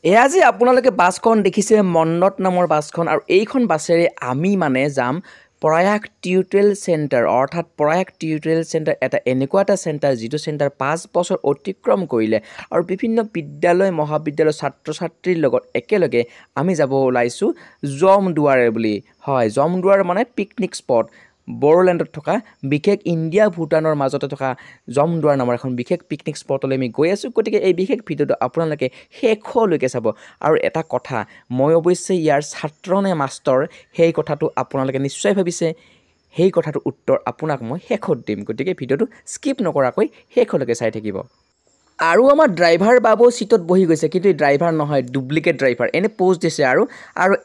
এয়া যে আপোনালোকে বাছখন দেখিছে মন্নত নামৰ বাছখন আৰু এইখন বাছেৰে আমি মানে যাম প্ৰয়াগ টিউটৰিয়েল চেণ্টাৰ অৰ্থাৎ প্ৰয়াগ টিউটৰিয়েল চেণ্টাৰ এটা এনেকুৱা এটা চেণ্টাৰ যিটো চেণ্টাৰ 5 বছৰ অতিক্ৰম কৰিলে আৰু বিভিন্ন বিদ্যালয় মহাবিদ্যালয়ৰ ছাত্ৰ ছাত্ৰীৰ লগত একেলগে আমি যাব ওলাইছোঁ জমদুৱাৰে বুলি হয় জমদুৱাৰ মানে পিকনিক স্পট বড়োলেণ্ডত থকা বিশেষ ইণ্ডিয়া ভূটানৰ মাজতে থকা জমদুৱাৰ নামৰ এখন বিশেষ পিকনিক স্পটলৈ আমি গৈ আছোঁ গতিকে এই বিশেষ ভিডিঅ'টো আপোনালোকে শেষলৈকে চাব আৰু এটা কথা মই অৱশ্যে ইয়াৰ ছাত্ৰ নে মাষ্টৰ সেই কথাটো আপোনালোকে নিশ্চয় ভাবিছে সেই কথাটোৰ উত্তৰ আপোনাক মই শেষত দিম গতিকে ভিডিঅ'টো স্কিপ নকৰাকৈ শেষলৈকে চাই থাকিব আৰু আমাৰ ড্ৰাইভাৰ বাবু সিটত বহি গৈছে কিন্তু ড্ৰাইভাৰ নহয় ডুপ্লিকেট ড্ৰাইভাৰ এনে পোষ্ট দিছে আৰু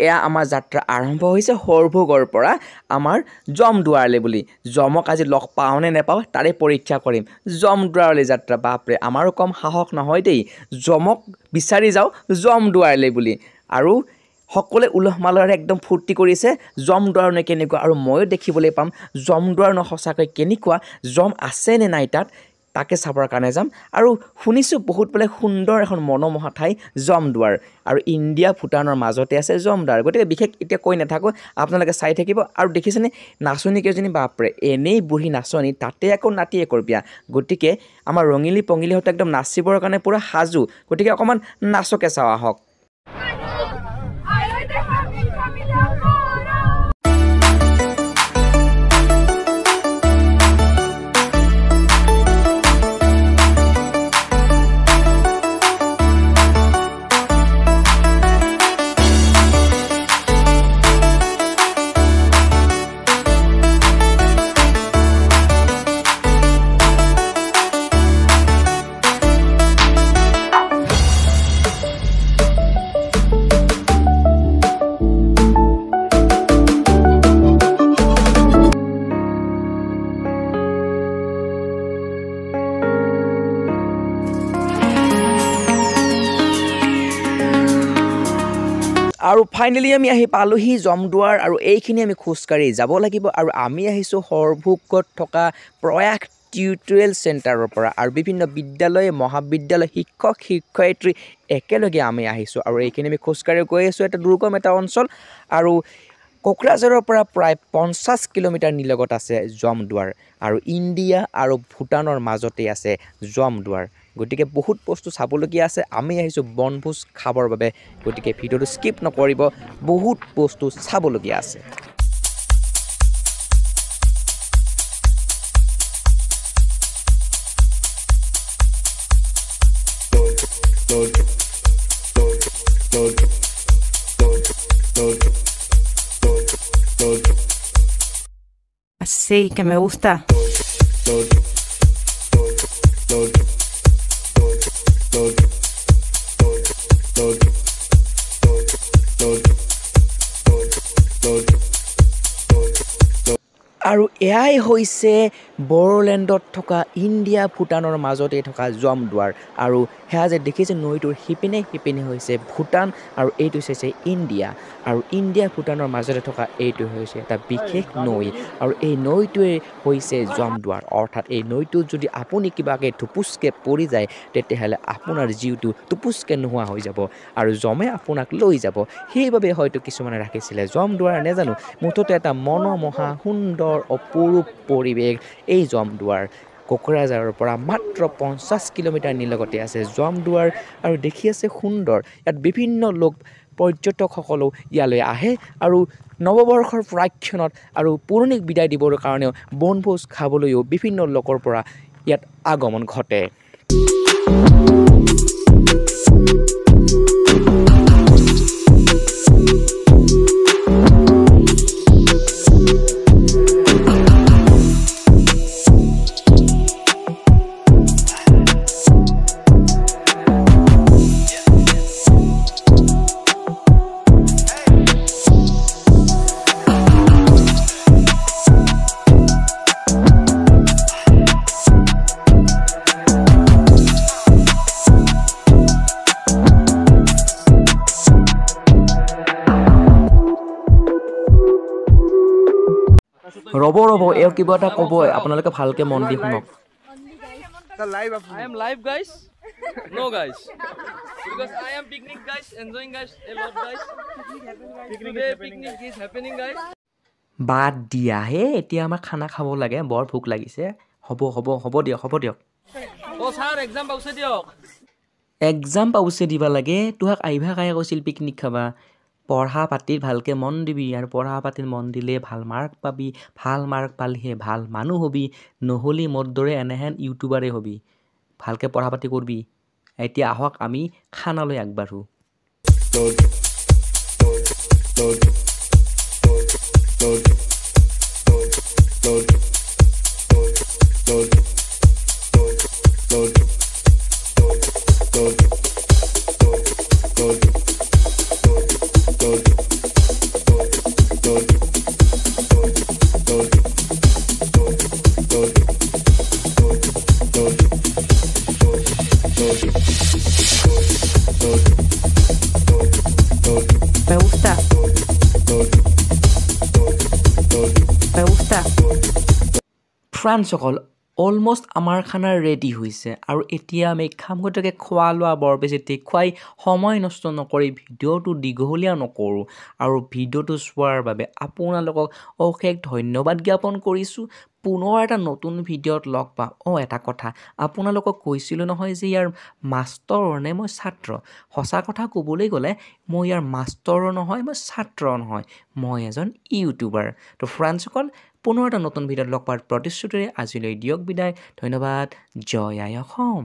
এয়া আমাৰ যাত্ৰা আৰম্ভ হৈছে হৰভোগৰ পৰা আমাৰ জমদুৱাৰলৈ বুলি জমক আজি লগ পাওঁনে নেপাওঁ তাৰে পৰীক্ষা কৰিম জমদুৱাৰলৈ যাত্ৰা বাপৰে আমাৰো কম সাহস নহয় দেই জমক বিচাৰি যাওঁ জমদুৱাৰলৈ বুলি আৰু সকলোৱে উলহ মালহেৰে একদম ফূৰ্তি কৰিছে জমদুৱাৰনে কেনেকুৱা আৰু ময়ো দেখিবলৈ পাম জমদুৱাৰ ন সঁচাকৈ কেনেকুৱা জম আছে নে নাই তাকে চাবৰ কাৰণে যাম আৰু শুনিছোঁ বহুত বোলে সুন্দৰ এখন মনোমোহা ঠাই জমদুৱাৰ আৰু ইণ্ডিয়া ভূটানৰ মাজতে আছে জমদুৱাৰ গতিকে বিশেষ এতিয়া কৈ নাথাকোঁ আপোনালোকে চাই থাকিব আৰু দেখিছেনে নাচনী কেইজনী বাপৰে এনেই বুঢ়ী নাচনী তাতে আকৌ নাতি একৰ বিয়া গতিকে আমাৰ ৰঙিলী পঙিলীহঁতে একদম নাচিবৰ কাৰণে পূৰা সাজু গতিকে অকণমান নাচকে চাওঁ আহক আৰু ফাইনেলি আমি আহি পালোহি জমদুৱাৰ আৰু এইখিনি আমি খোজকাঢ়ি যাব লাগিব আৰু আমি আহিছোঁ হৰভোগত থকা প্ৰয়াগ টিউটৰিয়েল চেণ্টাৰৰ পৰা আৰু বিভিন্ন বিদ্যালয় মহাবিদ্যালয় শিক্ষক শিক্ষয়িত্ৰী একেলগে আমি আহিছোঁ আৰু এইখিনি আমি খোজকাঢ়ি গৈ আছোঁ এটা দুৰ্গম এটা অঞ্চল আৰু কোকৰাঝাৰৰ পৰা প্ৰায় 50 কিলোমিটাৰ নিলগত আছে জমদুৱাৰ আৰু ইণ্ডিয়া আৰু ভূটানৰ মাজতে আছে জমদুৱাৰ গতিকে বহুত বস্তু চাবলগীয়া আছে আমি আহিছোঁ বনভোজ খাবৰ বাবে গতিকে ভিডিঅ'টো স্কিপ নকৰিব বহুত বস্তু চাবলগীয়া আছে Así que me gusta. আৰু এয়াই হৈছে বড়োলেণ্ডত থকা ইণ্ডিয়া ভূটানৰ মাজতে থকা জমদুৱাৰ আৰু সেয়া যে দেখিছে নৈটোৰ সিপিনে হৈছে ভূটান আৰু এইটো হৈছে ইণ্ডিয়া আৰু ইণ্ডিয়া ভূটানৰ মাজতে থকা এইটো হৈছে এটা বিশেষ নৈ আৰু এই নৈটোৱে হৈছে জমদুৱাৰ অৰ্থাৎ এই নৈটোত যদি আপুনি কিবাকে টুপুচকৈ পৰি যায় তেতিয়াহ'লে আপোনাৰ জীউটো টুপুচকৈ নোহোৱা হৈ যাব আৰু জমে আপোনাক লৈ যাব সেইবাবে হয়তো কিছুমানে ৰাখিছিলে জমদুৱাৰ নেজানো মুঠতে এটা মনোমোহা সুন্দৰ অপৰূপ পৰিৱেশ এই জমদুৱাৰ কোকৰাঝাৰৰ পৰা মাত্ৰ 50 কিলোমিটাৰ নিলগতে আছে জমদুৱাৰ আৰু দেখি আছে সুন্দৰ ইয়াত বিভিন্ন লোক পৰ্যটকসকলো ইয়ালৈ আহে আৰু নৱবৰ্ষৰ প্ৰাক্ষণত আৰু পুৰণিক বিদায় দিবৰ কাৰণেও বনভোজ খাবলৈও বিভিন্ন লোকৰ পৰা ইয়াত আগমন ঘটে ৰব এও কিবা এটা ক'ব আপোনালোকে ভালকে মন দি শুনক I am live guys. No guys. Because I am picnic guys, enjoying guys a lot guys. Today picnic is happening guys. বাদ দিয়া হে এতিয়া আমাৰ খানা খাব লাগে বৰ ভোক লাগিছে হ'ব দিয়ক Oh sir, exam pause diok. Exam পাউছে দিবা লাগে তোহাক আইভা কায়ে কৈছিল পিকনিক খাবা পঢ়া পাতিত ভালকে মন দিবি আৰু পঢ়া পাতিত মন দিলে ভাল মাৰ্ক পাবি ভাল মাৰ্ক পালিহে ভাল মানুহ হবি নহলি মোৰ দৰে এনেহেন ইউটিউবাৰে হবি ভালকে পঢ়া পাতি কৰবি এতিয়া আহক আমি খানালৈ আগবাঢ়ো Me gusta. Me gusta. ফ্ৰেণ্ডসকল অলমষ্ট আমাৰ খানা ৰেডি হৈছে আৰু এতিয়া আমি খাম গতিকে খোৱা লোৱা বৰ বেছি দেখুৱাই সময় নষ্ট নকৰি ভিডিঅ'টো দীঘলীয়া নকৰোঁ আৰু ভিডিঅ'টো চোৱাৰ বাবে আপোনালোকক অশেষ ধন্যবাদ জ্ঞাপন কৰিছোঁ পুনৰ এটা নতুন ভিডিঅ'ত লগ পাম এটা কথা আপোনালোকক কৈছিলোঁ নহয় যে ইয়াৰ মাষ্টৰ নে মই ছাত্ৰ সঁচা কথা ক'বলৈ গ'লে মই ইয়াৰ মাষ্টৰো নহয় মই ছাত্ৰ নহয় মই এজন ইউটিউবাৰ তো ফ্ৰেণ্ডসকল পুনৰ এটা নতুন ভিডিঅ'ত লগ পোৱাৰ প্ৰতিশ্ৰুতিৰে আজিলৈ দিয়ক বিদায় ধন্যবাদ জয় আই অসম